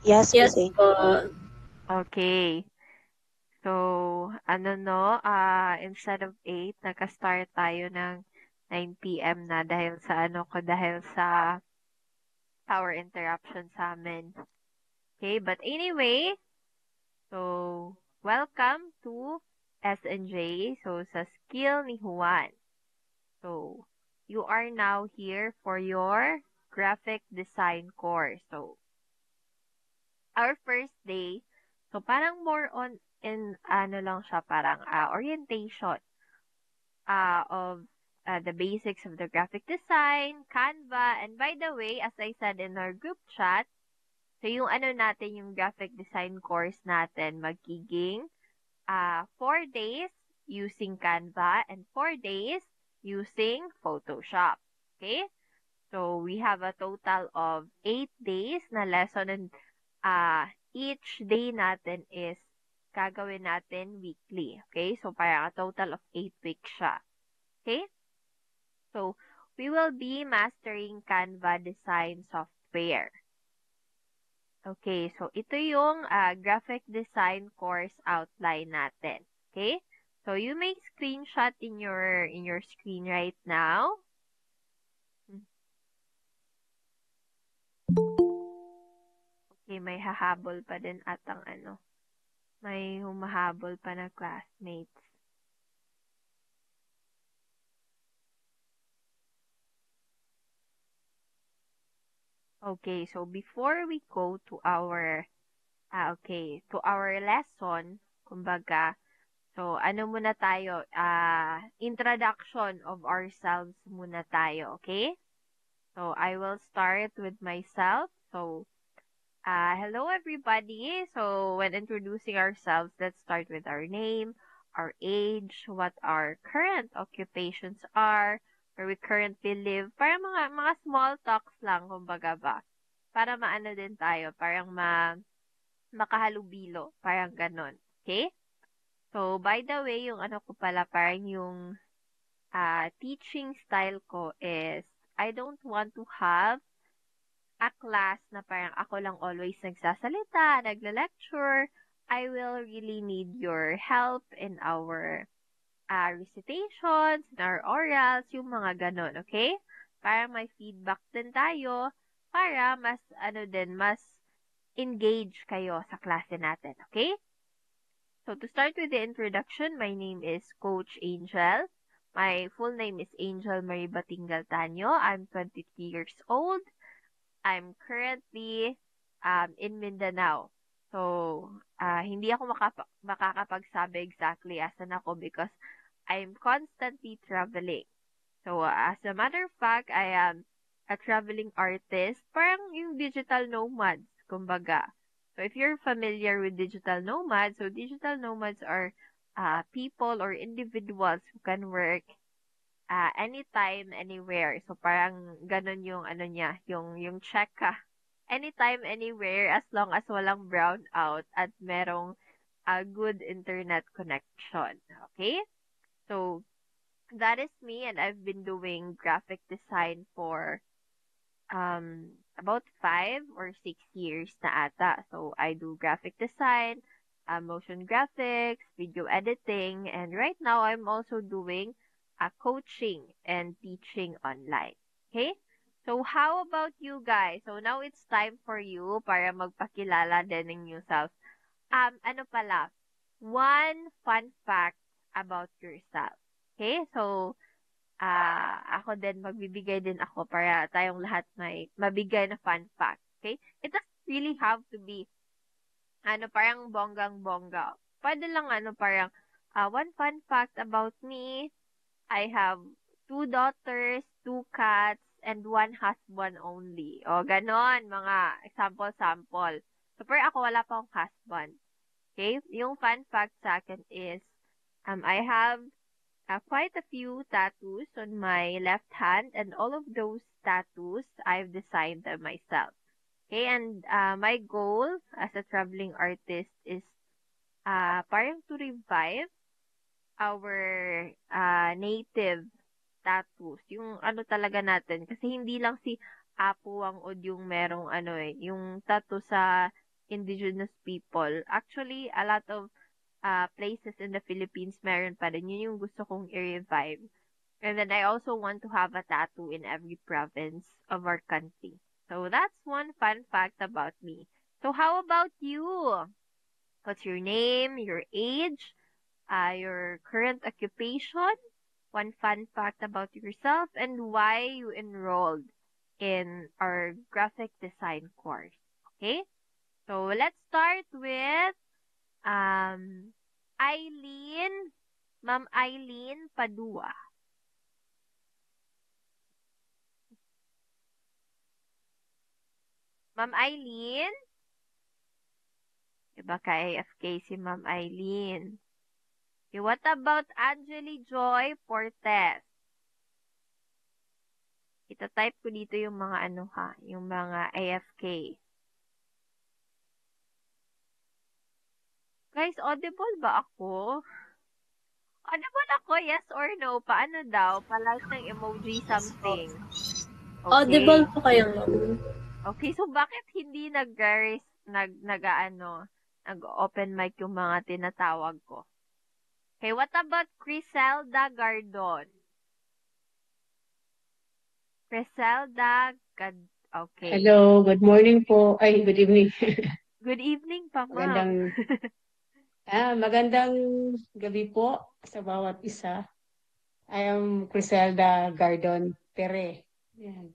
Yes, Yes Miss A. po. Okay. So, instead of 8, naka-start tayo ng 9 p.m. na dahil sa power interruption sa amin. Okay, but anyway, so, welcome to S&J, so sa skill ni Juan. So, you are now here for your graphic design course. So, our first day, so parang more on in ano lang siya, parang orientation of the basics of the graphic design, Canva, and by the way, as I said in our group chat, so yung natin, yung graphic design course natin, magiging 4 days using Canva and 4 days using Photoshop. Okay? So, we have a total of 8 days na lesson and each day natin is gagawin natin weekly. Okay? So, parang a total of 8 weeks siya. Okay? So, we will be mastering Canva design software. Okay, so ito yung graphic design course outline natin. Okay? So you may screenshot in your screen right now. Okay, may hahabol pa din atang may humahabol pa na classmates. Okay, so before we go to our to our lesson, kumbaga, so muna tayo, introduction of ourselves muna tayo, okay? So I will start with myself. So hello everybody. So when introducing ourselves, let's start with our name, our age, what our current occupations are, where we currently live. Parang mga small talks lang, kumbaga ba. Para maano din tayo, parang makahalubilo, parang ganon. Okay? So by the way, yung ko pala, parang yung teaching style ko is I don't want to have a class na parang ako lang always nagsasalita, nagle-lecture. I will really need your help in our recitations, in our orals, yung mga ganon, okay? Para may feedback din tayo, para mas, mas engage kayo sa klase natin, okay? So to start with the introduction, my name is Coach Angel. My full name is Angel Marie Batingal Tanyo. I'm 23 years old. I'm currently in Mindanao. So, hindi ako makakapagsabi exactly asan ako because I'm constantly traveling. So, as a matter of fact, I am a traveling artist, parang yung digital nomads, kumbaga. So, if you're familiar with digital nomads, so digital nomads are people or individuals who can work anytime, anywhere. So, parang ganun yung niya, yung check ka. Anytime, anywhere, as long as walang brownout at merong good internet connection. Okay? So, that is me and I've been doing graphic design for about 5 or 6 years na ata. So, I do graphic design, motion graphics, video editing, and right now I'm also doing coaching and teaching online. Okay? So, how about you guys? So, now it's time for you para magpakilala din ng yourself. Ano pala? One fun fact about yourself. Okay? So, ako din, magbibigay din ako para tayong lahat may mabigay na fun fact. Okay? It doesn't really have to be, parang bonggang-bongga. Pwede lang, parang, one fun fact about me, I have 2 daughters, 2 cats, and 1 husband only. O, ganon, mga example-sample. So, pero ako wala pa akong husband. Okay? Yung fun fact sa akin is, I have quite a few tattoos on my left hand, and all of those tattoos I've designed them myself. Okay, and my goal as a traveling artist is parang to revive our native tattoos. Yung talaga natin. Kasi hindi lang si Apo ang Od yung merong yung tattoo sa indigenous people. Actually, a lot of places in the Philippines meron pa rin. Yun yung gusto kong i-revive. And then I also want to have a tattoo in every province of our country. So that's one fun fact about me. So how about you? What's your name, your age, your current occupation, one fun fact about yourself, and why you enrolled in our graphic design course. Okay? So let's start with um, Eileen, Ma'am Eileen Padua. Ma'am Eileen? Diba ka AFK si Ma'am Eileen? Okay, what about Angeli Joy Portes? Ita-type ko dito yung mga ano ha, yung mga AFK. Guys, audible ba ako? Audible ako, yes or no? Paano daw? Pa-like ng emoji something. Audible Okay. po kayo, ma'am. Okay, so bakit hindi nag-open mic yung mga tinatawag ko? Okay, what about Criselda Gardon? Okay. Hello, good morning po. Ay, good evening. Good evening pa, ma'am. Magandang gabi po sa bawat isa. I am Criselda Gardon Tere. Yan.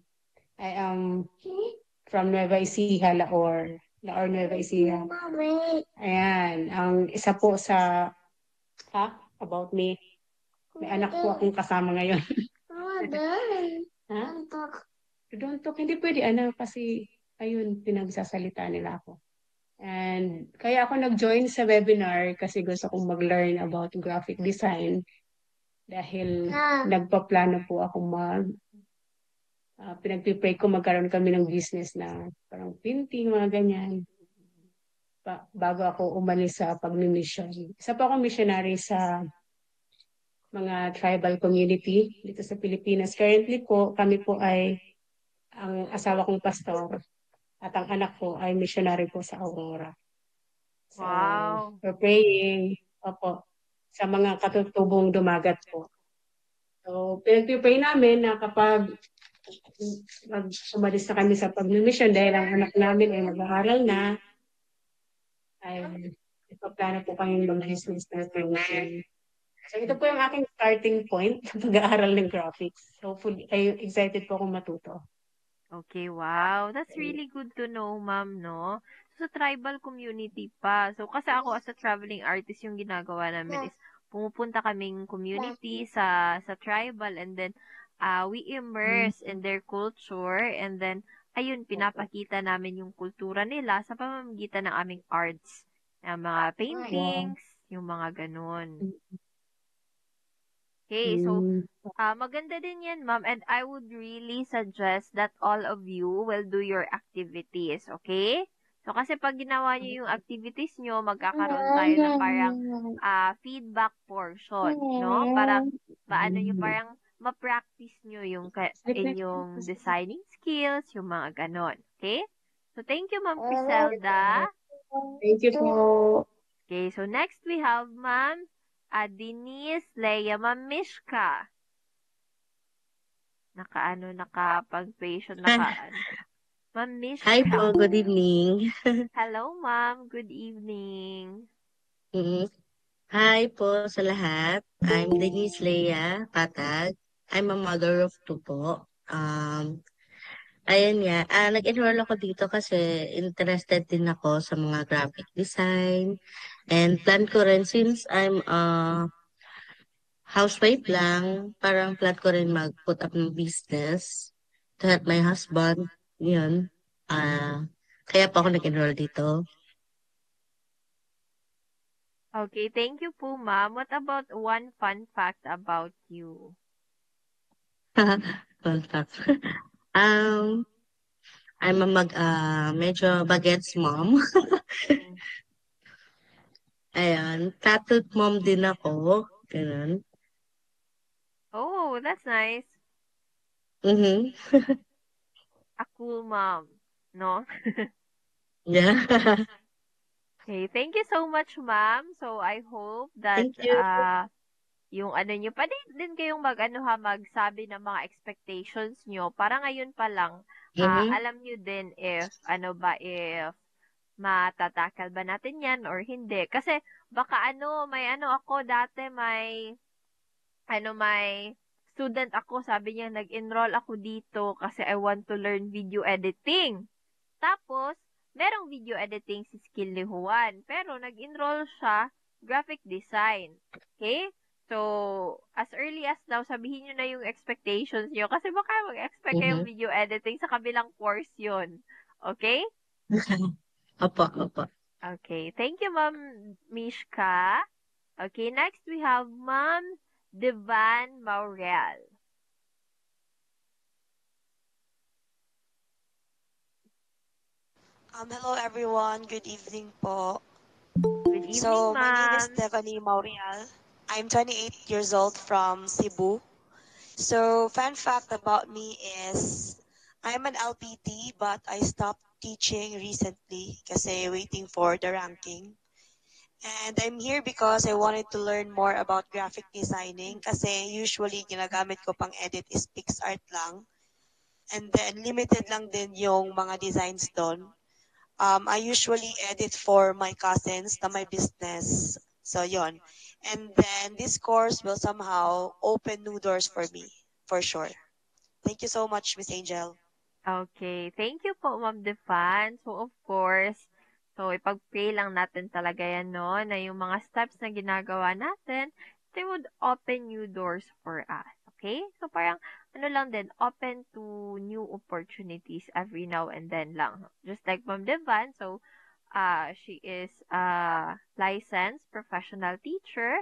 I am from Nueva Ecija, Laor. Laor, Nueva Ecija. Ayan, ang isa po sa, about me. May anak po akong kasama ngayon. Ha? Don't talk. Hindi pwede, kasi, ayun, pinagsasalita nila ako. And kaya ako nag-join sa webinar kasi gusto kong mag-learn about graphic design dahil nagpaplano po ako pinagpipray ko magkaroon kami ng business na parang painting, mga ganyan. Bago ako umalis sa pag-mission. Isa pa akong missionary sa mga tribal community dito sa Pilipinas. Currently po, kami po ay ang asawa kong pastor at ang anak ko ay missionary po sa Aurora. So, Wow. we're praying sa mga katutubong dumagat po. So, pinag-pray namin na kapag umalis na kami sa pag-mission dahil ang anak namin ay mag-aaral na, ay ipaplano po kami ng business na training. So, ito po yung aking starting point sa pag-aaral ng graphics. Hopefully, ay excited po akong matuto. Okay, wow. That's really good to know, ma'am, no? So, sa tribal community pa. So, kasi ako as a traveling artist, yung ginagawa namin is pumupunta kaming community sa tribal and then we immerse in their culture and then ayun, pinapakita namin yung kultura nila sa pamamagitan ng aming arts. Yung mga paintings, yung mga ganun. Okay, so maganda din yan, ma'am. And I would really suggest that all of you will do your activities, okay? So, kasi pag ginawa niyo yung activities niyo, magkakaroon tayo ng parang feedback portion, no? Para maano niyo, parang ma-practice niyo yung inyong designing skills, yung mga ganon, okay? So, thank you, Ma'am Criselda. Thank you po. Okay, so next we have Ma'am Denise Leia Mamishka. Naka-punctuation, Mamishka. Hi po, good evening. Hello, ma'am. Good evening. Hi po sa lahat. I'm Denise Leia Patag. I'm a mother of two po. Ayan nga, nag-enroll ako dito kasi interested din ako sa mga graphic design. And plan ko rin, since I'm housewife lang, parang plan ko rin mag-put up ng business to help my husband. Yun. Kaya po ako nag-enroll dito. Okay, thank you po, ma'am. What about one fun fact about you? Fun fact. I'm a medyo bagets mom. Ayan, tattooed mom din ako. Ganun. Oh, that's nice. Mm-hmm. A cool mom, no? Yeah. Okay, thank you so much, ma'am. So, I hope that Thank you. yung ano nyo, pwede din kayong magsabi ng mga expectations nyo. Para ngayon pa lang, Mm-hmm. alam nyo din if matatakal ba natin yan or hindi. Kasi baka ako dati may student ako, sabi niya nag-enroll ako dito kasi I want to learn video editing. Tapos, merong video editing si skill ni Juan, pero nag-enroll siya graphic design. Okay? So, as early as now, sabihin nyo na yung expectations nyo kasi baka mag-expect kayong Mm-hmm. video editing sa kabilang course yun. Okay? Opo, opo. Okay. Thank you, Ma'am Mishka. Okay, next we have Ma'am Devan Maurel. Hello everyone, good evening po. Good evening, My name is ma'am. Stephanie Maurial. I'm 28 years old from Cebu. Fun fact about me is I'm an LPT but I stopped teaching recently kasi waiting for the ranking. And I'm here because I wanted to learn more about graphic designing kasi usually ginagamit ko pang edit is PixArt lang. And then limited lang din yung mga designs doon. I usually edit for my cousins na my business. So, yon. And then this course will somehow open new doors for me, for sure. Thank you so much, Miss Angel. Okay, thank you po, Ma'am Devan. So, of course, ipag-pray lang natin talaga yan, no, na yung mga steps na ginagawa natin, they would open new doors for us. Okay? So, parang, lang din, open to new opportunities every now and then lang. Just like Ma'am Devan, so, she is a licensed professional teacher,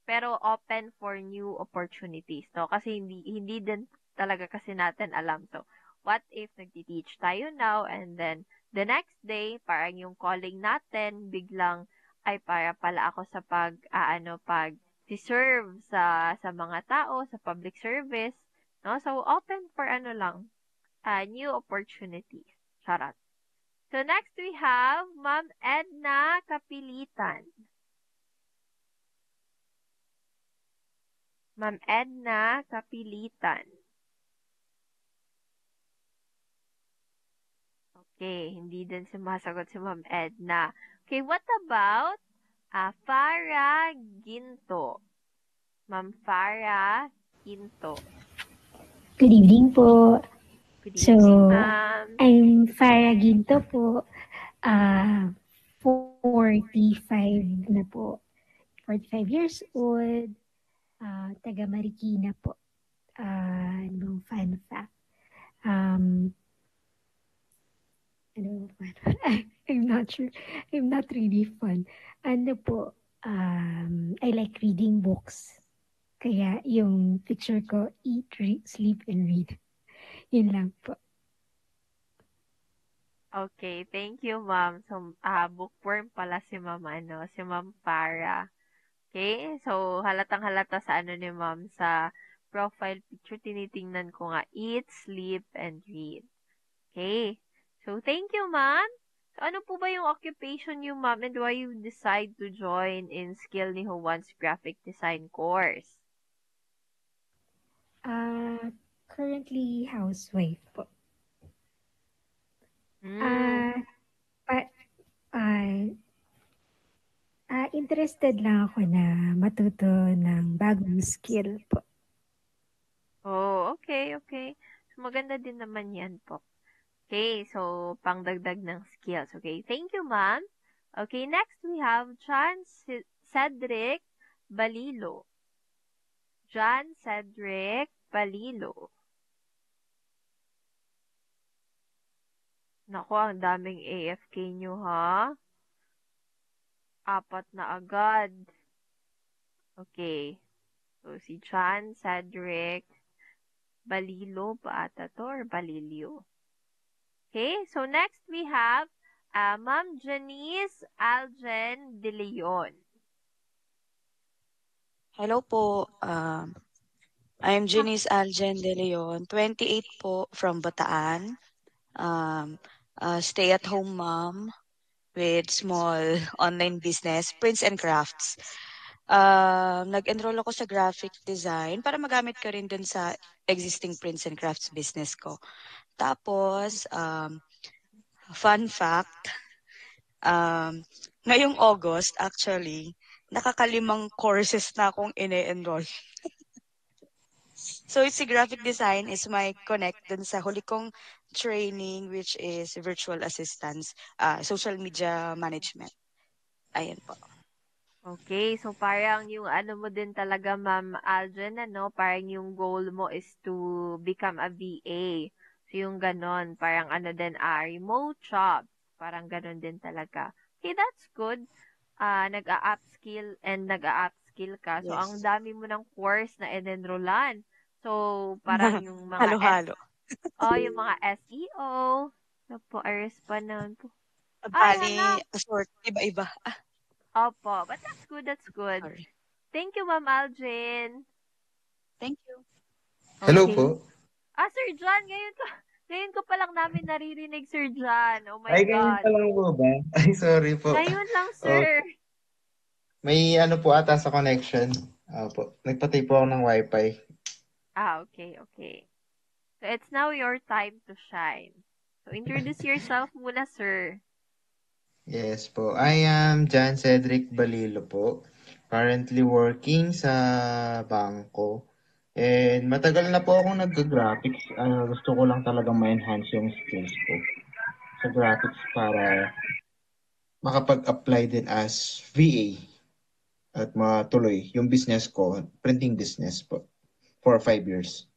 pero open for new opportunities, no? Kasi hindi din talaga kasi natin alam. So, what if nagti-teach tayo now and then the next day, parang yung calling natin, biglang, ay para pala ako sa si-serve sa mga tao, sa public service, no? So, open for new opportunities. Charot. So, next we have Ma'am Edna Kapilitan. Ma'am Edna Kapilitan. Okay, hindi din sumasagot si Ma'am Edna. Okay, what about Farah Ginto? Ma'am Farah Ginto. Good evening po. Good So, evening, ma'am. I'm Farah Ginto po. 45 na po. 45 years old. Taga Marikina po. Ano fun fact? I'm not sure. I'm not really fun. Ano po, I like reading books. Kaya yung picture ko, eat, sleep, and read. Yun lang po. Okay, thank you, ma'am. So, bookworm pala si Ma'am Farah. Okay, so halatang-halata sa ni ma'am sa profile picture, tinitingnan ko nga, eat, sleep, and read. Okay, so thank you, ma'am. So, ano po ba yung occupation niyo, ma'am, and why you decide to join in Skill ni Juan's graphic design course? Currently, housewife po. Interested lang ako na matuto ng bagong skill po. Oh, okay, okay. So, maganda din naman yan po. Okay, so pangdagdag ng skills. Okay, thank you, ma'am. Okay, next we have John Cedric Balilo. John Cedric Balilo. Naku, ang daming AFK nyo, ha? 4 na agad. Okay. So, si John Cedric Balilo ba ata to or Balilio? Okay, so next we have Ma'am Janice Algen De Leon. Hello po. I'm Janice Algen De Leon, 28 po, from Bataan. Stay-at-home mom. with small online business, prints and crafts. Nag-enroll ako sa graphic design para magamit ko rin dun sa existing prints and crafts business ko. Tapos, fun fact, ngayong August, actually, nakakalimang courses na akong ine-enroll. So, si graphic design is my connect dun sa huli kong training, which is virtual assistance, social media management. Ayan po. Okay, so parang yung ano mo din talaga, Ma'am Aljen, ano, parang yung goal mo is to become a VA. So yung ganon, parang ano din, remote jobs. Parang ganon din talaga. Okay, that's good. Nag-a-upskill and nag-a-upskill ka. So ang Yes. dami mo ng course na enrollan. So parang yung mga Halo-halo. yung mga SEO. Ano po, I respond naman po. Bali, Hala. sort, iba-iba. Opo, but that's good, that's good. Sorry. Thank you, Ma'am Algin. Thank you. Hello Okay. po. Sir John, ngayon ko pa lang namin naririnig, Sir John. Oh my Ay, ganyan God. pa lang po ba? Ay, sorry po. Ngayon lang, Oh, sir. may ano po ata sa connection. Po. Nagpatay po ako ng wifi. Okay, okay. So, it's now your time to shine. So, introduce yourself muna, sir. Yes po. I am John Cedric Balilo po. Currently working sa bangko. And matagal na po akong nag-graphics. Gusto ko lang talagang ma-enhance yung skills ko sa graphics para makapag-apply din as VA at matuloy yung business ko, printing business po, for 5 years.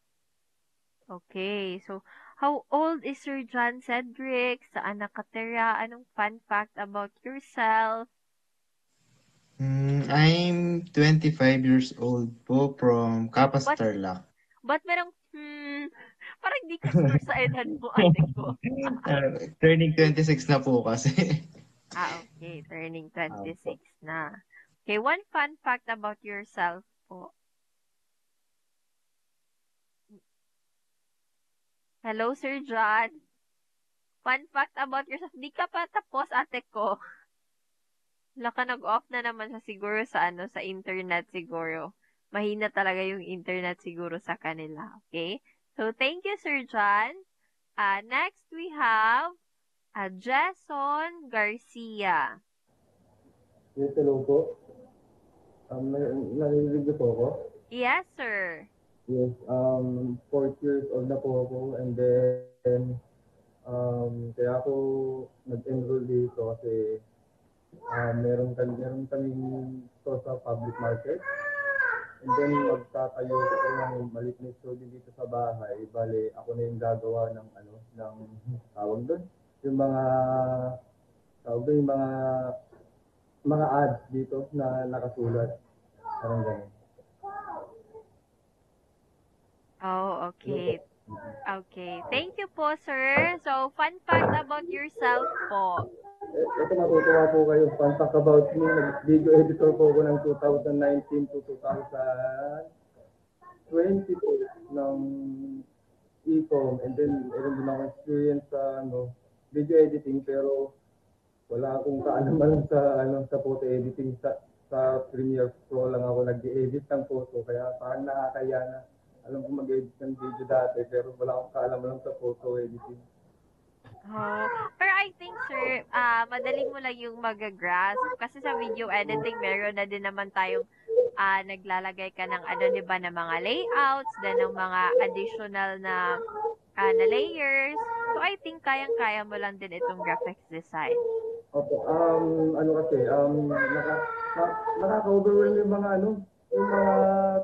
Okay, so how old is Sir John Cedric? Saan nakatira? Anong fun fact about yourself? I'm 25 years old po from Capas But, Tarlac. Ba't merong, parang di ka sure sa edad mo, ate ko. Turning 26 na po kasi. Okay. Turning 26 na. Okay, one fun fact about yourself po. Hello, Sir John. Fun fact about yourself. Di ka pa tapos, ate ko. Wala ka nag-off na naman sa siguro sa sa internet siguro. Mahina talaga yung internet siguro sa kanila. Okay? So, thank you, Sir John. Next, we have Jason Garcia. Yes, hello po. Narinig niyo po ako? Yes, sir. Yes, 4 years old na po ako, and then kaya ako nag-enroll dito kasi meron kaming store sa public market. And then magtatayo ko ng maliit na store din dito sa bahay. Bale, ako na yung gagawa ng ng tawag doon. Yung mga ads dito na nakasulat. Parang ganun. Oh, okay. Okay. Thank you po, sir. So, fun fact about yourself po. Ito, matutuwa po kayo. Fun fact about me, nag-video editor po ako ng 2019 to 2020 po ng e-com. And then, meron din ako experience sa video editing, pero wala akong kaalaman sa photo editing. Sa Premiere Pro lang ako nag-edit ng photo, kaya parang nakakaya na. Alam ko mag-edit ng video dati, pero wala akong kaalaman sa photo editing. Oh, pero I think, sir, madali mo lang yung mag-grasp. Kasi sa video editing, meron na din naman tayong naglalagay ka ng di ba, ng mga layouts, then ng mga additional na layers. So, I think kayang-kaya mo lang din itong graphics design. Opo, kasi, nakaka-overwhelm yung mga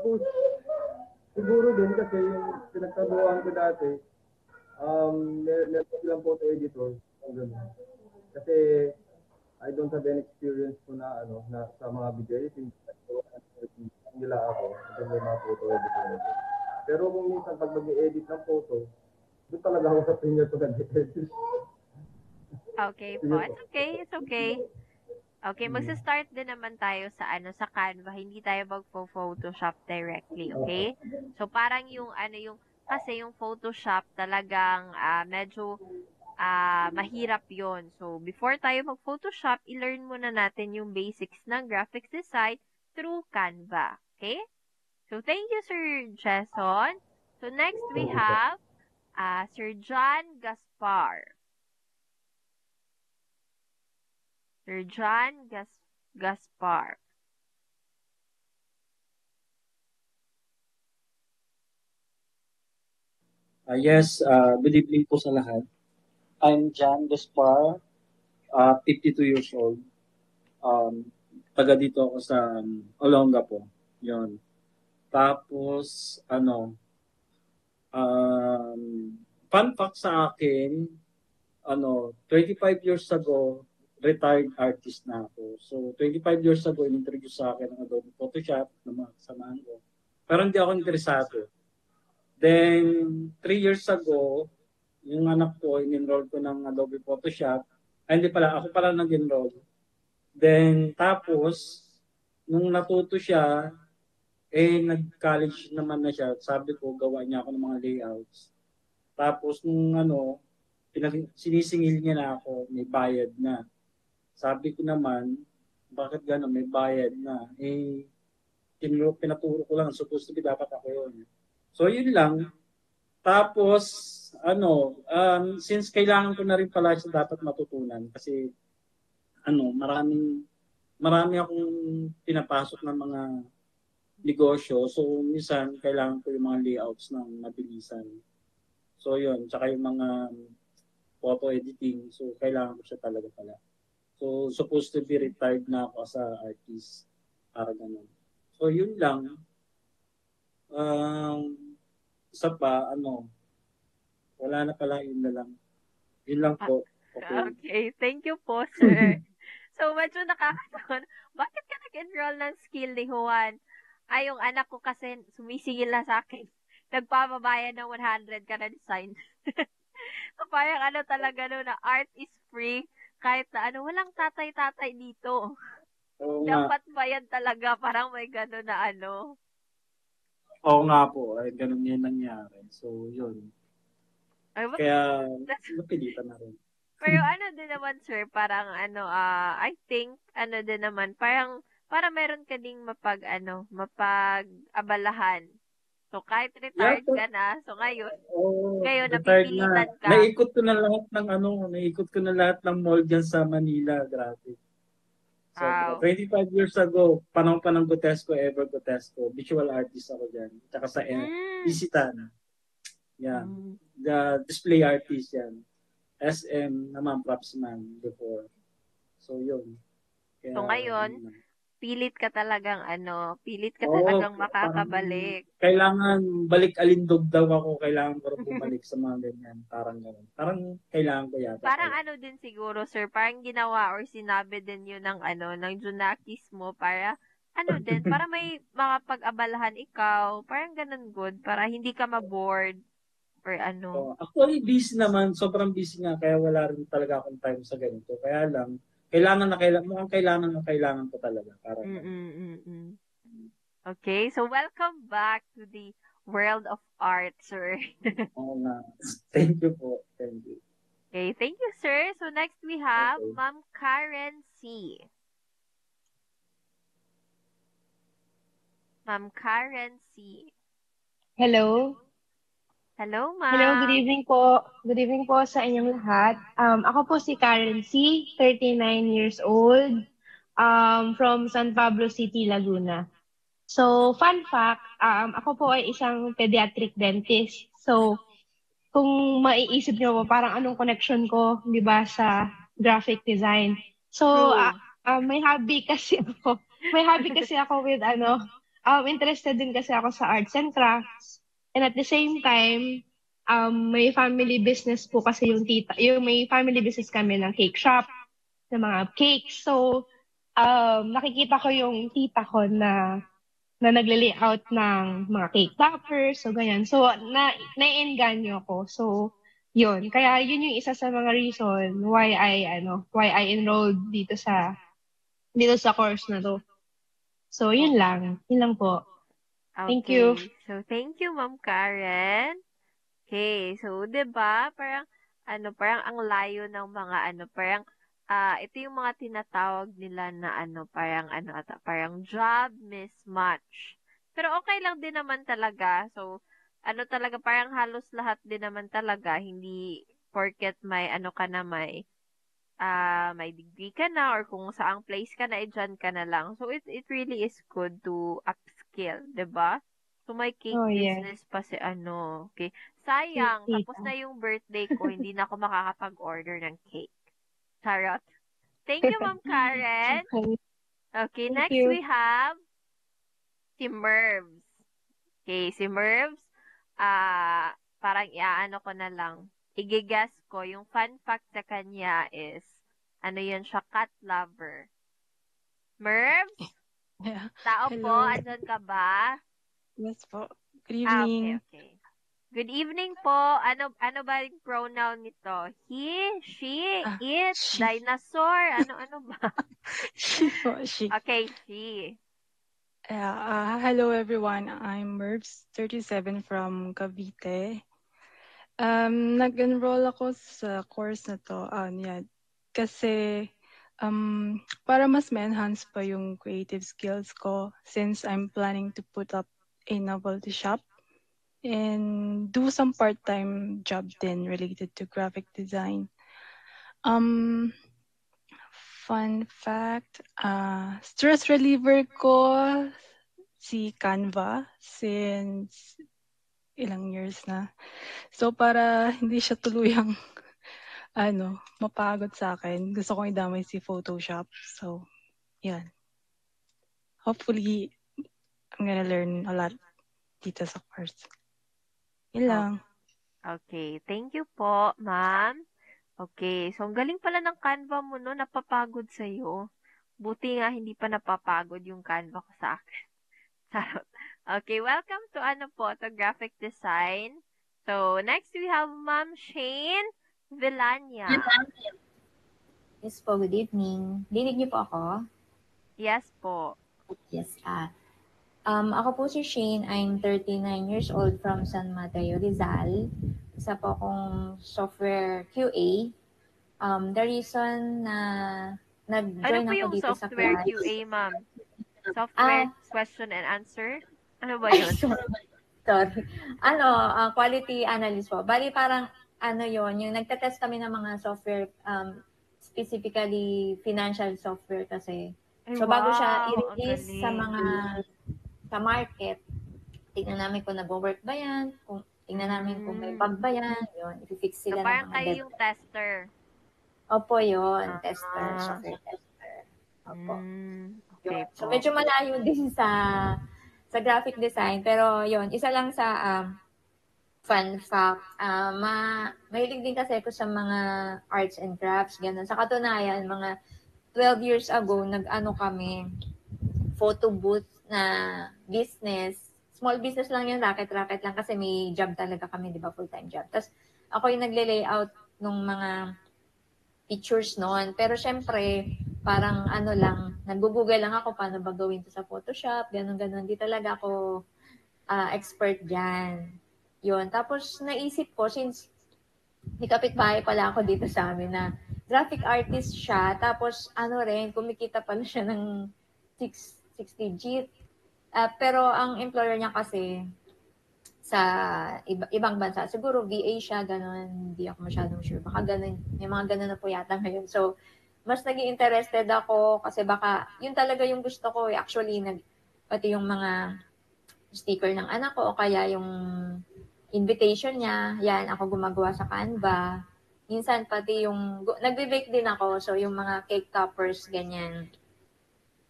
tools. Siguro din kasi yung pinagtabuhan ko dati, meron silang photo editor. Kasi I don't have any experience ko na sa mga video editing. Nila ako, ito may mga photo editing. Pero kung minsan pag mag-edit ng photo, doon talaga ako sa Premiere ko nag-edit. Okay po. It's okay. It's okay. Okay, magsa-start din naman tayo sa sa Canva. Hindi tayo magpo-Photoshop directly, okay? So parang yung kasi yung Photoshop talagang medyo mahirap yon. So, before tayo mag-Photoshop, i-learn muna natin yung basics ng graphics design through Canva. Okay? So, thank you, Sir Jason. So, next we have Sir John Gaspar. Sir John Gaspar. Yes, good evening po sa lahat. I'm John Gaspar, 52 years old. Taga dito ako sa Olonga po. Yun. Tapos, fun fact sa akin, 25 years ago, retired artist na ako. So, 25 years ago, in-introduce sa akin ang Adobe Photoshop ng mga kasamahan ko. Pero hindi ako interesado. Then, 3 years ago, yung anak ko, in-enroll ko ng Adobe Photoshop. Hindi pala, ako pala nag-enroll. Then, tapos, nung natuto siya, nag-college naman na siya. Sabi ko, gawa niya ako ng mga layouts. Tapos, nung sinisingil niya na ako, may bayad na. Sabi ko naman, bakit gano'n, may bayad na. Pinaturo ko lang, supposed to be dapat ako yun. So, yun lang. Tapos, since kailangan ko na rin pala siya dapat matutunan kasi, marami akong pinapasok ng mga negosyo. So, minsan, kailangan ko yung mga layouts ng mabilisan. So, yun. Tsaka yung mga photo editing. So, kailangan ko siya talaga pala. So, supposed to be retired na ako as a artist. Para ganun. So, yun lang. Isa pa, wala na pala, yun na lang. Yun lang po. Okay, thank you po, sir. So, medyo nakakataon. Bakit ka nag-enroll ng skill ni Juan? Yung anak ko kasi sumisigil na sa akin. Nagpapabayad ng 100 ka na design. So, parang talaga na art is free. Kahit na walang tatay-tatay dito. Dapat bayad talaga. Parang may gano'n na Oo nga po, ganun yun nangyari. So, yun. Kaya, napilitan na rin. Pero din naman, sir, parang I think, din naman, parang, para meron ka ding mapag-abalahan. So, kahit retired ka na, so ngayon napipilitan ka. Naikot ko na lahat ng mall dyan sa Manila, grabe. So, 25 years ago, panahon pa ng Gotesco, Ever Gotesco, visual artist ako dyan. Tsaka sa Isitan. Yan. The display artist yan. SM naman, Propsman before. So, yun. Kaya, so, ngayon, pilit ka talagang makakabalik. Kailangan balik alindog daw ako. Kailangan ko rin bumalik sa mga ganyan. Parang gano'n. Parang kailangan ko yata. Parang din siguro, sir. Parang ginawa or sinabi din yun ng ng Junakis mo para din, para may makapag-abalahan ikaw. Parang ganun good. Para hindi ka ma-bored. Or actually, busy naman. Sobrang busy nga. Kaya wala rin talaga akong time sa ganito. Kaya lang, mukhang kailangan ko talaga. Para Okay, so welcome back to the world of art, sir. Oo nga. Thank you po. Thank you. Okay, thank you, sir. So next we have Ma'am Karen C. Ma'am Karen C. Hello. Hello, ma'am. Hello, good evening po. Good evening po sa inyong lahat. Ako po si Karen C., 39 years old, from San Pablo City, Laguna. So, fun fact, ako po ay isang pediatric dentist. So, kung maiisip niyo po, parang anong connection ko, di ba, sa graphic design. So, may hobby kasi ako. With interested din kasi ako sa arts and crafts. And at the same time, may family business po kasi may family business kami ng cake shop, ng mga cakes. So, nakikita ko yung tita ko na nagle-layout ng mga cake toppers, so ganyan. So, na-enganyo ko. So, yun. Kaya yun yung isa sa mga reason why I enrolled dito sa course na to. So, yun lang. Yun lang po. Thank you. So, thank you, Ma'am Karen. Okay, so, diba, parang, parang ang layo ng mga parang ito yung mga tinatawag nila na parang job mismatch. Pero okay lang din naman talaga. So, talaga, parang halos lahat din naman talaga, hindi porket may ka na, may degree ka na or kung saang place ka na, dyan ka na lang. So, it really is good to upskill, 'di ba? So, may cake Oh, yes. business pa si okay. Si Sayang, tapos Tita. na yung birthday ko, hindi na ako makakapag-order ng cake. Charot. Thank you, Ma'am Karen. Okay, Thank next you. we have si Mervs. Okay, si Mervs, parang iaano ko na lang. Igigas ko, yung fun fact sa kanya is, yun siya, cat lover. Mervs, Yeah. tao po, Hello. andyan ka ba? Yes po. Good Okay, evening. okay. Good evening po. Ano ba yung pronoun nito? He, she, it, She. dinosaur, ano ba? She po, she. Okay, she. Yeah. Hello everyone. I'm Mervs, 37 from Cavite. Nag-enroll ako sa course na to. Kasi para mas ma-enhance pa yung creative skills ko since I'm planning to put up a novelty shop and do some part-time job din related to graphic design. Fun fact, stress reliever ko si Canva since ilang years na. So para hindi siya tuluyang mapagod sa akin, gusto kong idamay si Photoshop. So, yan. Hopefully, I'm gonna learn a lot dito sa course. Yun lang. Okay, thank you po, ma'am. Okay, so ang galing pala ng Canva mo, no? Napapagod sa'yo. Buti nga hindi pa napapagod yung Canva ko sa akin. Charot. Okay, welcome to to graphic design. So, next we have Ma'am Shane Villania. Yes po, good evening. Dinig niyo po ako? Yes po. Yes. Ako po si Shane. I'm 39 years old from San Mateo, Rizal. Isa po akong software QA. The reason na nag-join Ano po ako yung dito sa software class. QA, ma'am? Software question and answer? Ano ba yun? Sorry. Quality analyst po. Bali parang yung nagtetest kami ng mga software, specifically financial software kasi. So bago siya i-release sa market, tingnan namin kung nag-work ba yan, tingnan namin kung may bug ba yan, yun, i-fix sila So, parang ng mga kayo yung tester. Opo, yun, tester, software tester. Opo. Okay So, po. medyo malayo din sa graphic design, pero yun, isa lang sa fun fact, mahilig din kasi ako sa mga arts and crafts, ganun. Sa katunayan, mga 12 years ago, nag-ano kami, photo booth na business. Small business lang yun, racket-racket lang kasi may job talaga kami, di ba, full-time job. Tapos ako yung nagle-layout ng mga pictures noon. Pero syempre, parang nag-google lang ako paano ba gawin to sa Photoshop, ganun-ganun. Di talaga ako expert dyan. Yun. Tapos naisip ko, since may kapitbahay pala ako dito sa amin na graphic artist siya, tapos kumikita pala siya ng 6 digit. Pero ang employer niya kasi sa ibang bansa, siguro VA siya, ganun, hindi ako masyadong sure. Baka ganun, may mga ganun na po yata ngayon. So, mas naging interested ako kasi baka, yun talaga yung gusto ko. Actually, pati yung mga sticker ng anak ko o kaya yung invitation niya, yan, ako gumagawa sa Canva. Minsan, pati yung, nagbe-bake din ako, so yung mga cake toppers, ganyan,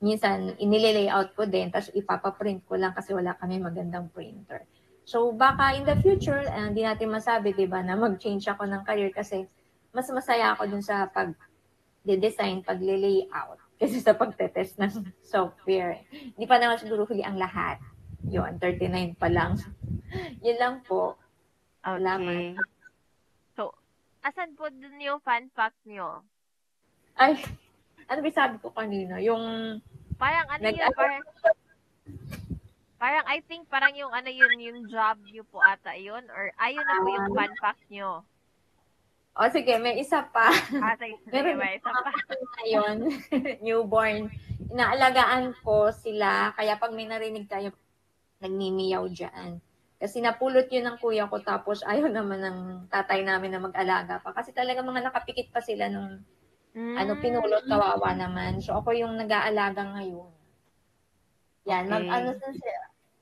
minsan, inile-layout ko din, tapos ipapaprint ko lang kasi wala kami magandang printer. So, baka in the future, hindi natin masabi, di ba, na mag-change ako ng career kasi mas masaya ako dun sa pag-design, pag-layout, kasi sa pagtetest ng software. Hindi pa naman siguro huli ang lahat. Yun, 39 pa lang. Yun lang po. Salamat. Okay. So, asan po dun yung fun fact nyo? Ay, ano ba sabi ko kanina? Yung parang parang I think parang yung job nyo po ata yun or ayun na po yung fun fact nyo. O sige, may isa pa. Sige, Meron may isa pa. ngayon, newborn. Inaalagaan ko sila, kaya pag may narinig tayo, nagmimiyaw dyan. Kasi napulot yun ng kuya ko, tapos ayaw naman ng tatay namin na mag-alaga pa. Kasi talaga mga nakapikit pa sila nung pinulot, kawawa naman. So ako yung nag-aalaga ngayon. Yan,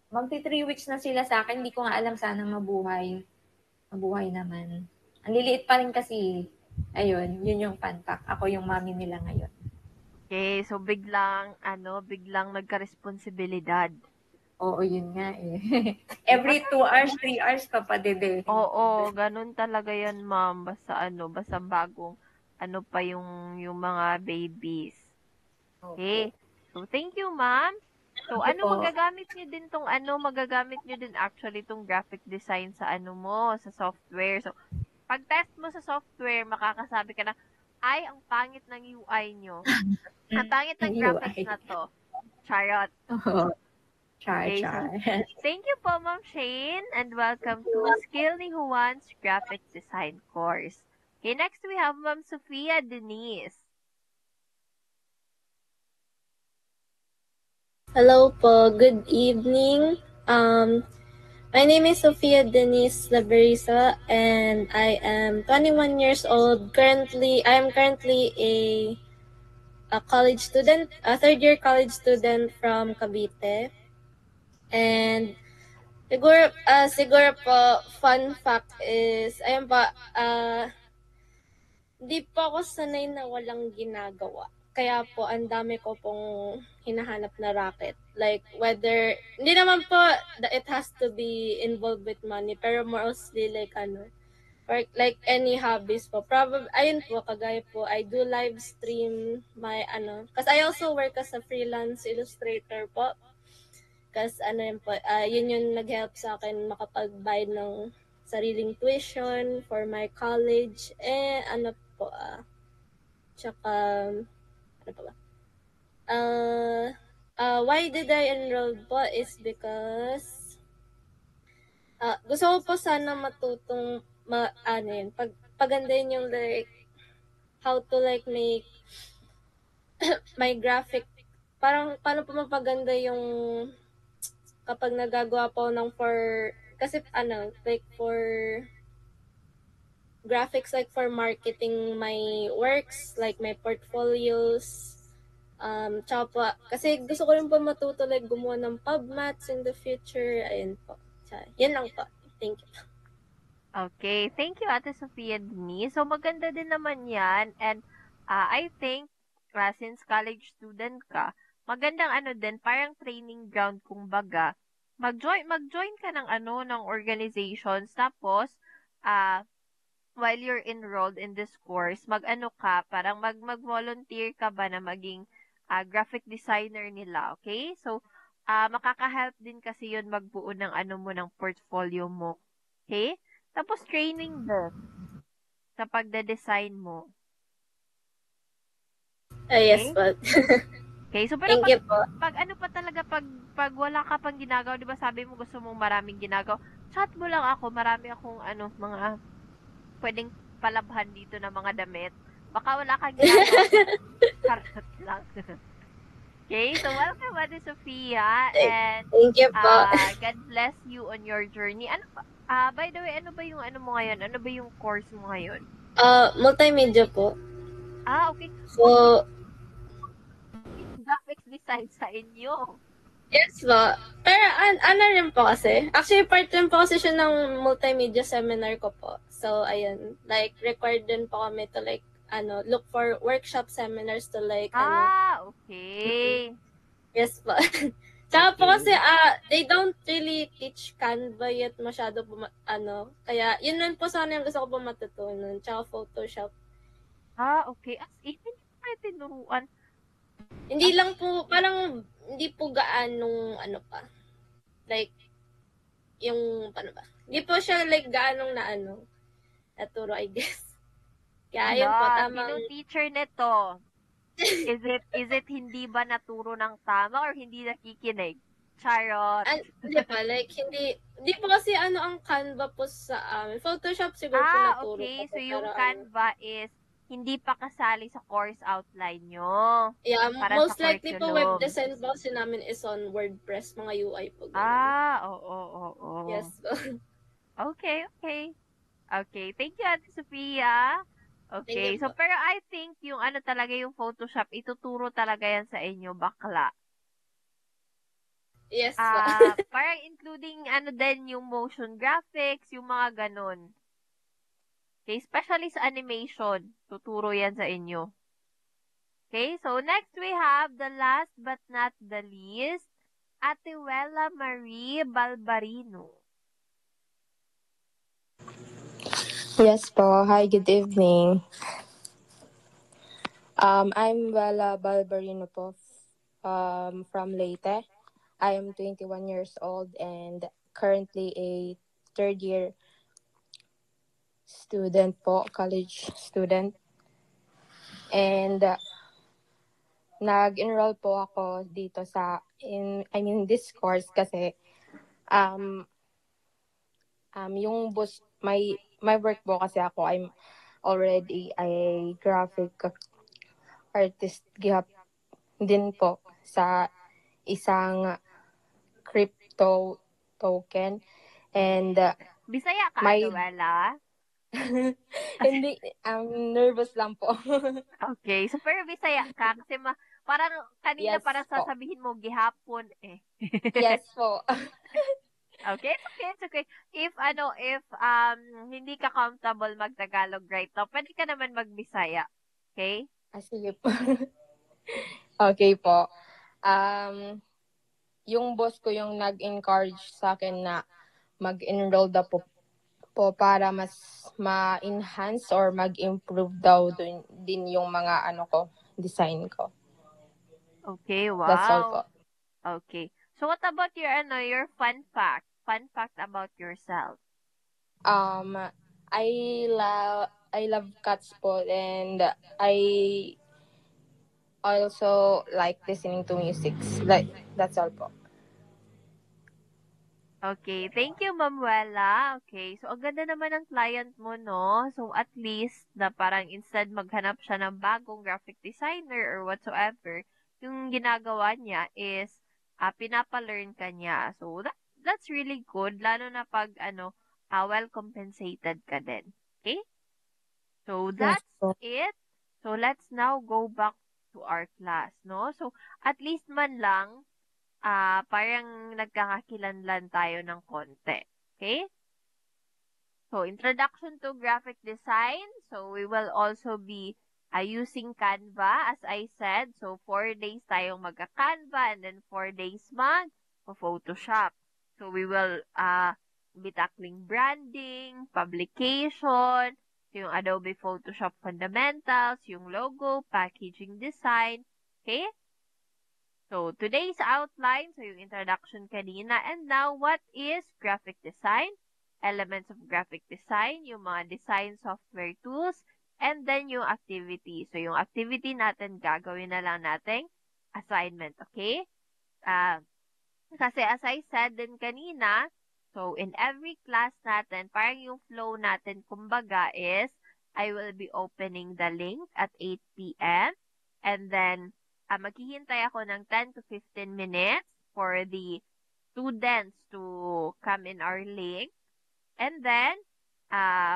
magti 3 weeks na sila sa akin. Hindi ko nga alam, sana mabuhay. Mabuhay naman. Ang liliit pa rin kasi. Ayun, yun yung fun fact. Ako yung mami nila ngayon. Okay, so biglang nagka-responsibilidad. Oo, yun nga eh. Every 2 hours, 3 hours ka pa, dede. Oo, ganun talaga yan, ma'am. Basta bagong, pa yung mga babies. Okay. So, thank you, ma'am. So, magagamit niyo din actually tong graphic design sa sa software. So, pag test mo sa software, makakasabi ka na, ay, ang pangit ng UI nyo. Ang pangit ng graphics na to. Charot. Okay, so, thank you po, Ma'am Shane, and welcome to Skill ni Juan's Graphics Design course. Okay, next we have Ma'am Sophia Denise. Hello po, good evening. My name is Sophia Denise Laberisa, and I am 21 years old. I am currently a college student, a third-year college student from Cavite. And siguro po, fun fact is, hindi po ako sanay na walang ginagawa. Kaya po, ang dami ko pong hinahanap na racket. Like, hindi naman po it has to be involved with money, pero mostly like any hobbies po. Probably, ayun po, kagaya po, I do live stream kasi I also work as a freelance illustrator po. Kasi yun yung nag-help sa akin makapag-bayad ng sariling tuition for my college. Why did I enroll po is because gusto ko po sana matutong pagandahin yung how to make my graphic, parang paano po mapaganda yung kapag nagagawa po ng for graphics, like for marketing my works, like my portfolios. Tsaka po, kasi gusto ko rin po matuto gumawa ng PubMats in the future. Ayun po. Yan lang po. Thank you. Okay. Thank you, Ate Sophia Denise. So, maganda din naman yan. And I think, since college student ka, magandang din, parang training ground kumbaga. Mag-join ka ng organizations. Tapos, while you're enrolled in this course, parang mag-volunteer ka ba na maging graphic designer nila, okay? So, makaka-help din kasi yun magbuo ng ng portfolio mo. Okay? Tapos, training din sa pagde-design mo. Yes, po. Okay, so pero pag wala ka pang ginagawa, 'di ba sabi mo gusto mong maraming ginagawa, chat mo lang ako, marami akong mga pwedeng palabhan dito na mga damit. Baka wala kang ginagawa. Charot lang. Okay, so welcome, Ate Sophia, and thank you po. God bless you on your journey. By the way, ano ba yung mo ngayon? Ano ba yung course mo ngayon? Multimedia po. Okay. So, graphics design sa inyo. Yes po. Pero rin po kasi. Actually, part rin po kasi siya ng multimedia seminar ko po. So, ayun. Required din po kami to look for workshop seminars to okay. Yes po. Tsaka po kasi, they don't really teach Canva yet masyado po, kaya yun lang po sana yung gusto ko po matutunan. Tsaka Photoshop. Okay. As in, hindi ko kayo tinuruan. Hindi lang po, parang hindi po gaanong yung paano ba? Hindi po siya gaanong naturo, I guess. Kaya yun po, tamang... Sinong teacher nito? Is it hindi ba naturo ng tama or hindi nakikinig? Charot. Di ba, like, hindi po kasi ang Canva po sa amin. Photoshop siguro po naturo Okay. ko po, So, yung pero Canva is hindi pa kasali sa course outline nyo. yeah, Para most sa likely po web curriculum. design po kasi namin is on WordPress, mga UI po. Oo. Yes po. Okay. Okay. Thank you, Ate Sophia. Thank Okay. you So, po. pero I think yung talaga yung Photoshop, ituturo talaga yan sa inyo, bakla. Yes po. Parang including din yung motion graphics, yung mga ganun. Okay, especially sa animation, tuturo yan sa inyo. Okay, so next we have the last but not the least, Ate Wella Marie Balbarino. Yes po. Hi, good evening. I'm Wella Balbarino po from Leyte. I am 21 years old and currently a third year student po, college student. And nag-enroll po ako dito this course kasi yung bus, my work po kasi ako, I'm already a graphic artist din po sa isang crypto token. And Bisaya ka, Ate Wella? Hindi, nervous lang po. Okay, so pero Bisaya ka kasi parang kanina Yes parang po. sasabihin mo gihapon eh. Yes po. Okay, it's okay. If hindi ka comfortable mag-Tagalog right now, pwede ka naman mag-Bisaya. Okay? Sige po. Okay po. Yung boss ko yung nag-encourage sa akin na mag-enroll daw po para mas ma-enhance or mag-improve daw din yung mga design ko. Okay, wow. That's all po. Okay. So what about your fun fact? Fun fact about yourself. I love cats po, and I also like listening to music. That's all po. Okay, thank you, Ma'am Wella. Okay, so ang ganda naman ng client mo, no? So at least na parang instead maghanap siya ng bagong graphic designer or whatsoever, yung ginagawa niya is pinapa-learn ka niya. So that's really good, lalo na pag well compensated ka din. Okay? So that's it. So let's now go back to our class, no? So at least man lang parang nagkakakilanlan tayo ng konti. Okay? So, introduction to graphic design. So, we will also be using Canva, as I said. So, 4 days tayong magka-Canva and then 4 days mag-Photoshop. So, we will be tackling branding, publication, yung Adobe Photoshop fundamentals, yung logo, packaging design. Okay? So, today's outline, so yung introduction kanina. And now, what is graphic design? Elements of graphic design, yung mga design software tools, and then yung activity. So, yung activity natin, gagawin na lang nating assignment, okay? Kasi as I said din kanina, so in every class natin, parang yung flow natin, kumbaga is, I will be opening the link at 8 p.m. And then, maghihintay ako ng 10 to 15 minutes for the students to come in our link. And then,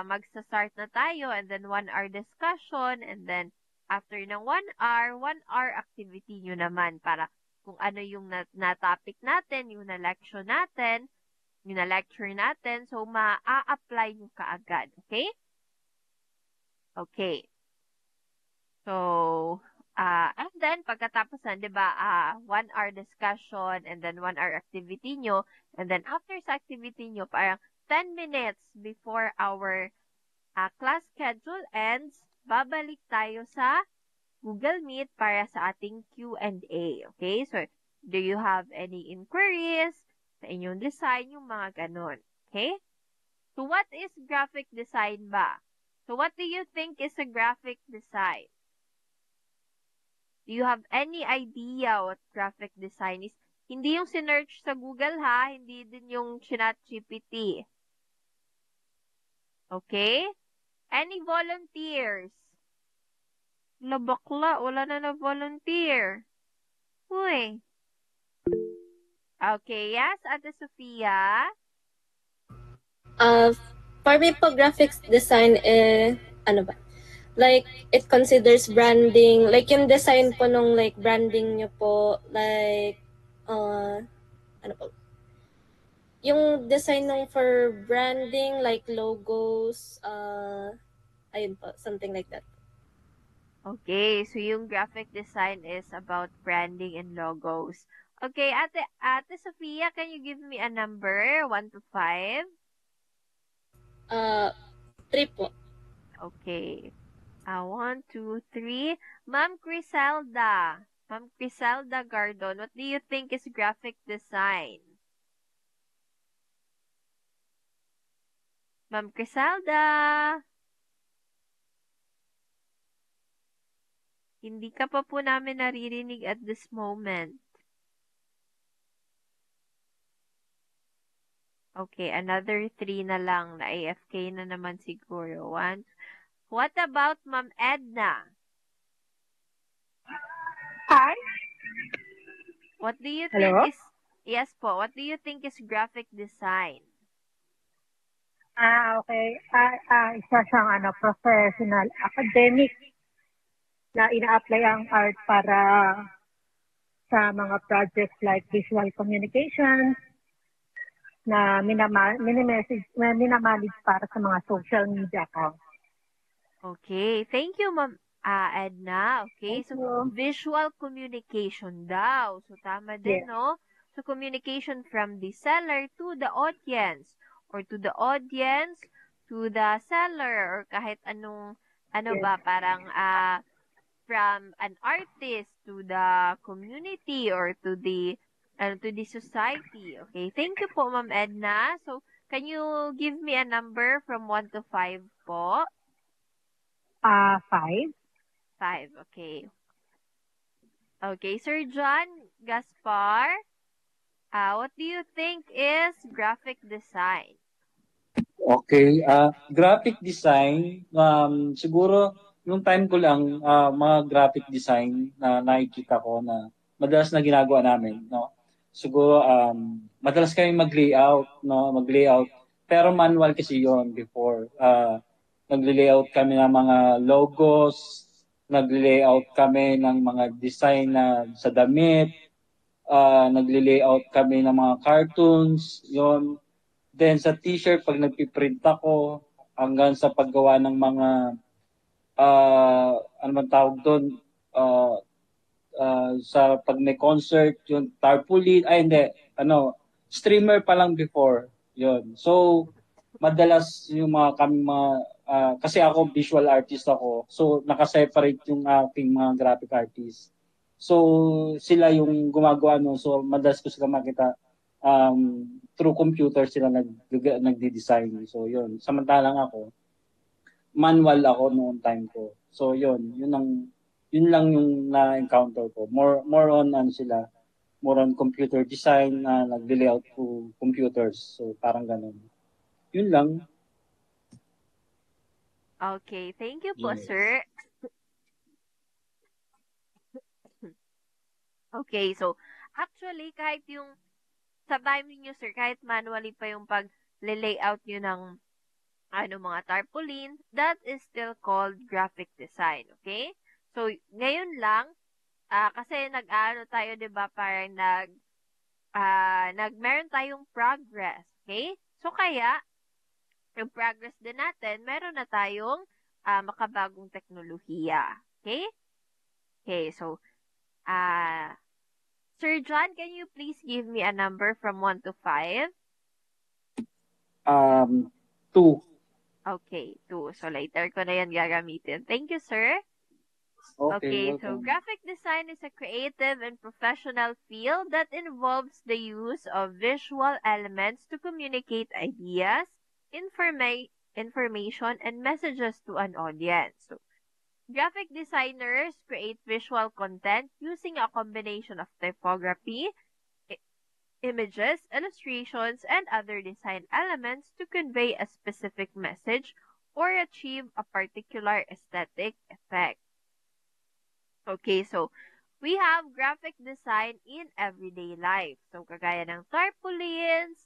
magsa-start na tayo and then 1 hour discussion and then after ng 1 hour activity nyo naman para kung ano yung na-topic natin, yung na-lecture natin, so ma-a-apply nyo kaagad. Okay? Okay. So, and then, pagkatapos na, di ba, 1 hour discussion and then 1 hour activity nyo. And then, after sa activity nyo, parang 10 minutes before our class schedule ends, babalik tayo sa Google Meet para sa ating Q&A. Okay? So, do you have any inquiries sa inyong design, yung mga ganun? Okay? So, what is graphic design ba? So, what do you think is a graphic design? Do you have any idea what graphic design is? Hindi yung sinearch sa Google ha, hindi din yung chat GPT. Okay? Any volunteers? Bakla, wala na volunteer. Uy. Okay, yes, Ate Sofia. For me po, graphics design, ano ba? Like, it considers branding. Like, yung design po nung, like, branding nyo po, like, ano po? Yung design nung for branding, like, logos, ayun po, something like that. Okay, so yung graphic design is about branding and logos. Okay, Ate Sofia, can you give me a number, 1 to 5? 3 po. Okay. 1, 2, 3. Ma'am Criselda. Ma'am Criselda Gardon, what do you think is graphic design? Ma'am Criselda. Hindi ka pa po namin naririnig at this moment. Okay, another 3 na lang. Na AFK na naman siguro. 1. What about Ma'am Edna? Hi. What do you Hello? think is... Yes po, what do you think is graphic design? Okay. Isa siyang professional academic na ina-apply ang art para sa mga projects like visual communication na minamanage para sa mga social media accounts. Okay, thank you, Ma'am Edna. Okay, Thank so you. visual communication daw. So tama din, Yes. no? So communication from the seller to the audience or to the audience to the seller or kahit anong Yes. parang from an artist to the community or to the society. Okay, thank you po, Ma'am Edna. So can you give me a number from 1 to 5 po? 5. 5, okay. Okay, Sir John Gaspar, what do you think is graphic design? Okay, graphic design, siguro nung time ko lang, mga graphic design na nakikita ko na madalas na ginagawa namin, no? Siguro, madalas kami mag-layout, no? Mag-layout. Pero manual kasi yon before. Nag-layout kami ng mga logos, nag-layout kami ng mga design na sa damit, nag-layout kami ng mga cartoons, yon. Then sa t-shirt, pag nagpiprint ako, hanggang sa paggawa ng mga, ano man tawag doon, sa pag may concert, yung tarpaulin, hindi, streamer pa lang before, yon. So, madalas yung kasi ako visual artist ako, so nakaseparate yung aking mga graphic artist. So, sila yung gumagawa no, so madalas ko sila makita through computer sila nagdi-design. So, yun. Samantalang ako, manual ako noong time ko. So, yun lang yung na-encounter ko. More on sila, more on computer design na nag-layout through computers. So, parang ganun. Yun lang. Okay, thank you po, Yes. sir. Okay, so actually kahit yung sa time niyo, sir, kahit manually pa yung pag-layout nyo ng mga tarpaulin, that is still called graphic design, okay? So, ngayon lang, kasi tayo, di ba, parang meron tayong progress, okay? So, kaya, yung progress din natin, meron na tayong makabagong teknolohiya, okay? Okay, so, Sir John, can you please give me a number from 1 to 5? 2. Okay, 2. So later ko na yan gagamitin. Thank you, sir. Okay, so Welcome. graphic design is a creative and professional field that involves the use of visual elements to communicate ideas, information, and messages to an audience. So, graphic designers create visual content using a combination of typography, images, illustrations, and other design elements to convey a specific message or achieve a particular aesthetic effect. Okay, so we have graphic design in everyday life. So, kagaya ng tarpaulins,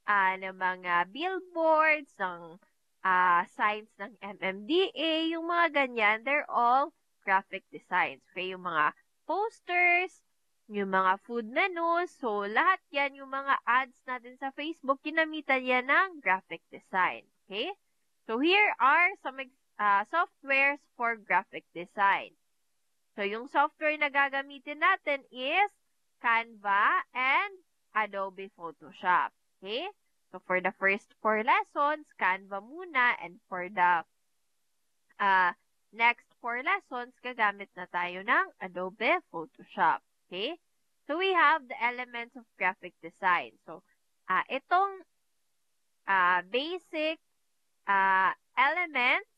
ng mga billboards, ng signs ng MMDA, yung mga ganyan, they're all graphic designs. Okay, yung mga posters, yung mga food menus, so lahat yan, yung mga ads natin sa Facebook, ginamitan yan ng graphic design. Okay? So here are some softwares for graphic design. So yung software na gagamitin natin is Canva and Adobe Photoshop. Okay? So for the first 4 lessons, Canva muna, and for the next 4 lessons, gagamit na tayo ng Adobe Photoshop. Okay? So we have the elements of graphic design. So itong basic elements,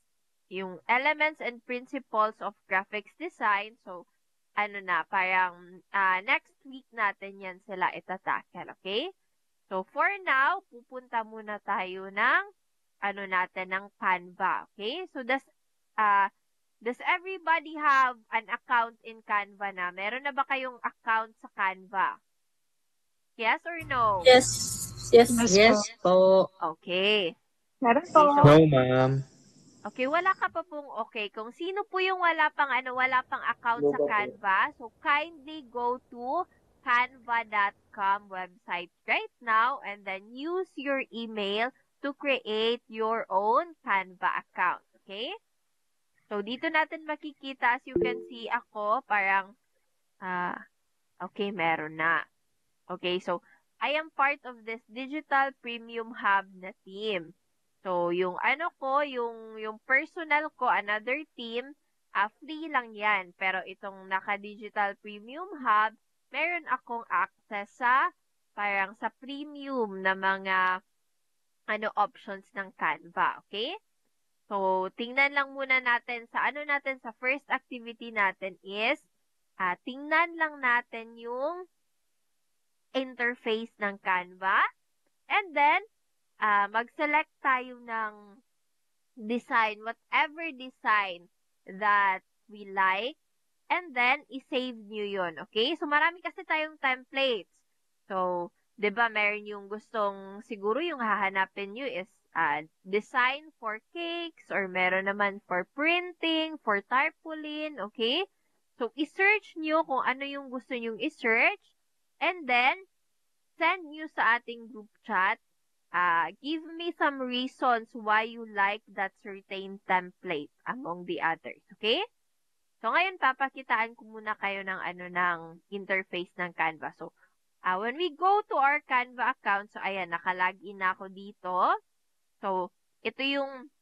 yung elements and principles of graphics design. So parang next week natin yan sila itatackle. Okay? So, for now, pupunta muna tayo ng, ng Canva. Okay? So, does everybody have an account in Canva na? Meron na ba kayong account sa Canva? Yes or no? Yes. Yes. Yes po. Okay. Meron po. Okay, so, No, ma'am. okay, wala ka pa pong okay. Kung sino po yung wala pang account sa Canva, so kindly go to canva.com website right now and then use your email to create your own Canva account. Okay? So, dito natin makikita, as you can see ako, parang, okay, meron na. Okay, so, I am part of this Digital Premium Hub na team. So, yung yung personal ko, another team, free lang yan. Pero itong naka-Digital Premium Hub, meron akong access sa premium na mga options ng Canva, okay? So, tingnan lang muna natin sa sa first activity natin is tingnan lang natin yung interface ng Canva, and then mag-select tayo ng design, whatever design that we like, and then, i-save nyo yun, okay? So, marami kasi tayong templates. So, di ba, meron yung gustong, siguro yung hahanapin nyo is design for cakes, or meron naman for printing, for tarpaulin, okay? So, i-search nyo kung ano yung gusto nyong i-search, and then, send nyo sa ating group chat. Give me some reasons why you like that certain template among the others, okay? So, ngayon, papakitaan ko muna kayo ng ng interface ng Canva. So, when we go to our Canva account, so, ayan, nakalagin na ako dito. So, ito yung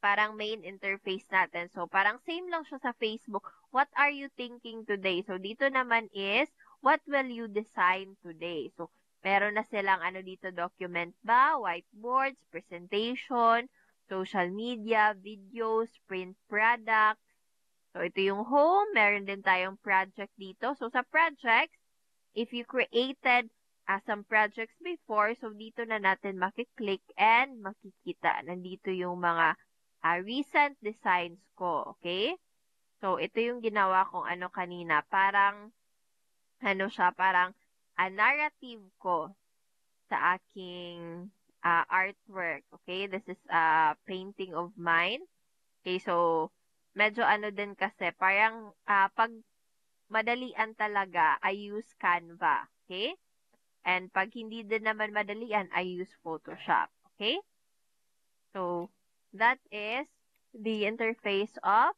parang main interface natin. So, parang same lang siya sa Facebook. What are you thinking today? So, dito naman is, what will you design today? So, meron na silang dito, document ba, whiteboards, presentation, social media, videos, print products. So, ito yung home. Meron din tayong project dito. So, sa projects, if you created some projects before, so dito na natin makiklik and makikita. Nandito yung mga recent designs ko. Okay? So, ito yung ginawa kong kanina. Parang, parang narrative ko sa aking artwork. Okay? This is a painting of mine. Okay, so, medyo din kasi, parang pag madalian talaga, I use Canva, okay? And pag hindi din naman madalian, I use Photoshop, okay? So, that is the interface of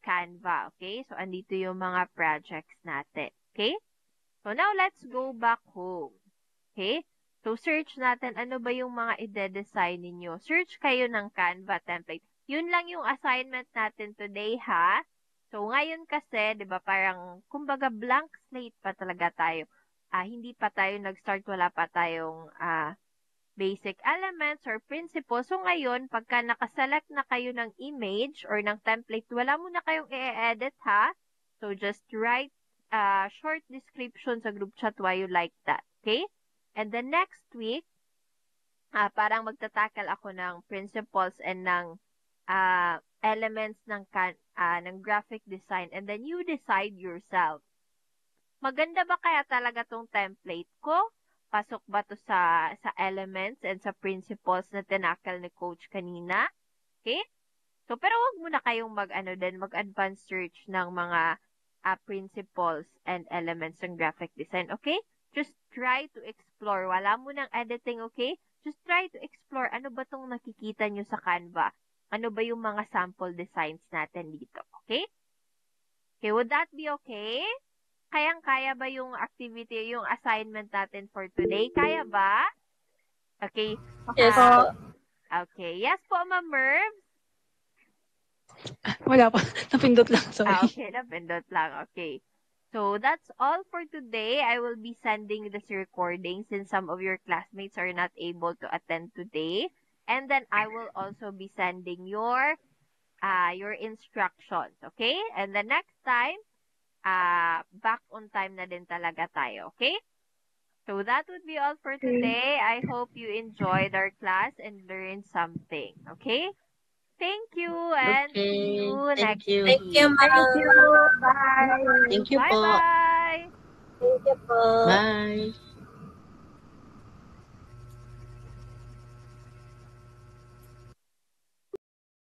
Canva, okay? So, andito yung mga projects natin, okay? So, now let's go back home, okay? So, search natin, ano ba yung mga ide-design ninyo? Search kayo ng Canva template. Yun lang yung assignment natin today, ha? So, ngayon kasi, di ba, parang, kumbaga, blank slate pa talaga tayo. Hindi pa tayo nag-start, wala pa tayong basic elements or principles. So, ngayon, pagka nakaselect na kayo ng image or ng template, wala muna kayong i-edit, ha? So, just write short description sa group chat why you like that. Okay? And the next week, parang magtatakal ako ng principles and ng elements ng graphic design, and then you decide yourself. Maganda ba kaya talaga tong template ko? Pasok ba to sa elements and sa principles na tinakal ni coach kanina? Okay? So, pero wag muna kayong mag-advance search ng mga principles and elements ng graphic design. Okay? Just try to explore. Wala mo ng editing, okay? Just try to explore. Ano ba tong nakikita nyo sa Canva? Ano ba yung mga sample designs natin dito? Okay? Okay, would that be okay? Kayang-kaya ba yung activity, yung assignment natin for today? Kaya ba? Okay. Yes po. Okay. Yes po, Ma'am Merv. Wala pa. Napindot lang. Sorry. Okay. Napindot lang. Okay. So, that's all for today. I will be sending this recording since some of your classmates are not able to attend today. And then I will also be sending your instructions. Okay? And the next time, back on time na din talaga tayo. Okay? So that would be all for today. I hope you enjoyed our class and learned something. Okay? Thank you and see you next week. Thank you, ma'am. Thank you. Bye. Thank you po. Bye-bye. Thank you po. Bye.